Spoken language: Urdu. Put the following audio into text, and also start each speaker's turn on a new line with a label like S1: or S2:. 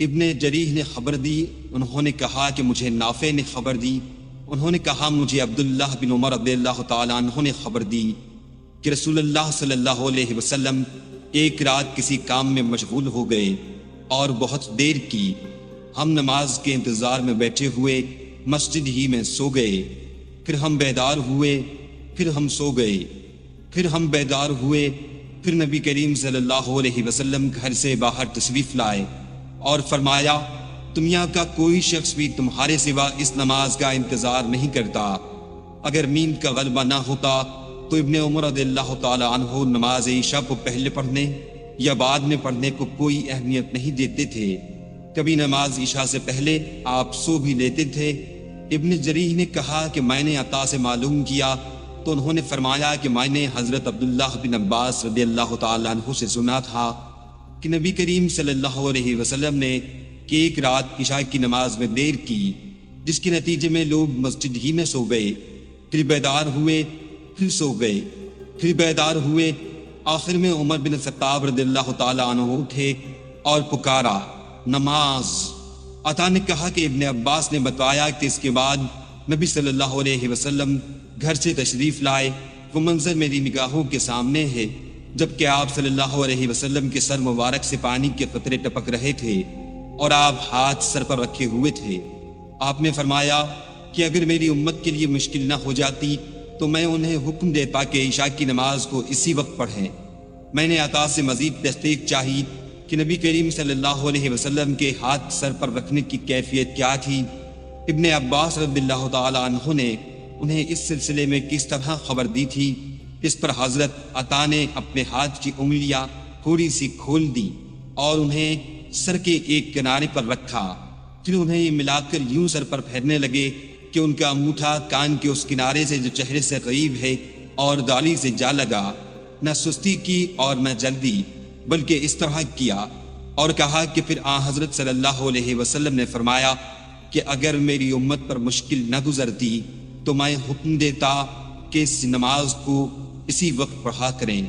S1: ابن جریح نے خبر دی، انہوں نے کہا کہ مجھے نافع نے خبر دی، انہوں نے کہا مجھے عبداللہ بن عمر رضی اللہ تعالیٰ عنہ نے خبر دی کہ رسول اللہ صلی اللہ علیہ وسلم ایک رات کسی کام میں مشغول ہو گئے اور بہت دیر کی۔ ہم نماز کے انتظار میں بیٹھے ہوئے مسجد ہی میں سو گئے، پھر ہم بیدار ہوئے، پھر ہم سو گئے، پھر ہم بیدار ہوئے، پھر نبی کریم صلی اللہ علیہ وسلم گھر سے باہر تشریف لائے اور فرمایا دنیا کا کوئی شخص بھی تمہارے سوا اس نماز کا انتظار نہیں کرتا۔ اگر نیند کا غلبہ نہ ہوتا تو ابن عمر رضی اللہ تعالی عنہ نماز عشاء کو پہلے پڑھنے یا بعد میں پڑھنے کو کوئی اہمیت نہیں دیتے تھے، کبھی نماز عشاء سے پہلے آپ سو بھی لیتے تھے۔ ابن جریح نے کہا کہ میں نے عطا سے معلوم کیا تو انہوں نے فرمایا کہ میں نے حضرت عبداللہ بن عباس رضی اللہ تعالی عنہ سے سنا تھا کہ نبی کریم صلی اللہ علیہ وسلم نے کہ ایک رات عشاء کی نماز میں دیر کی، جس کے نتیجے میں لوگ مسجد ہی میں سو گئے، پھر بیدار ہوئے، پھر سو گئے، پھر بیدار ہوئے، آخر میں عمر بن خطاب رضی اللہ تعالی عنہ اٹھے اور پکارا نماز۔ عطا نے کہا کہ ابن عباس نے بتایا کہ اس کے بعد نبی صلی اللہ علیہ وسلم گھر سے تشریف لائے۔ وہ منظر میری نگاہوں کے سامنے ہے جبکہ آپ صلی اللہ علیہ وسلم کے سر مبارک سے پانی کے قطرے ٹپک رہے تھے اور آپ ہاتھ سر پر رکھے ہوئے تھے۔ آپ نے فرمایا کہ اگر میری امت کے لیے مشکل نہ ہو جاتی تو میں انہیں حکم دیتا کہ عشاء کی نماز کو اسی وقت پڑھیں۔ میں نے عطا سے مزید تصدیق چاہی کہ نبی کریم صلی اللہ علیہ وسلم کے ہاتھ سر پر رکھنے کی کیفیت کیا تھی۔ ابن عباس رضی اللہ تعالی عنہ نے انہیں اس سلسلے میں کس طرح خبر دی تھی، اس پر حضرت عطا نے اپنے ہاتھ کی انگلیاں تھوڑی سی کھول دی اور انہیں سر کے ایک کنارے پر رکھا، پھر انہیں ملا کر یوں سر پر پھیرنے لگے کہ ان کا انگوٹھا کان کے اس کنارے سے جو چہرے سے قریب ہے اور داڑھی سے جا لگا۔ نہ سستی کی اور نہ جلدی، بلکہ اس طرح کیا اور کہا کہ پھر حضرت صلی اللہ علیہ وسلم نے فرمایا کہ اگر میری امت پر مشکل نہ گزرتی تو میں حکم دیتا کہ اس نماز کو اسی وقت پڑھا کریں۔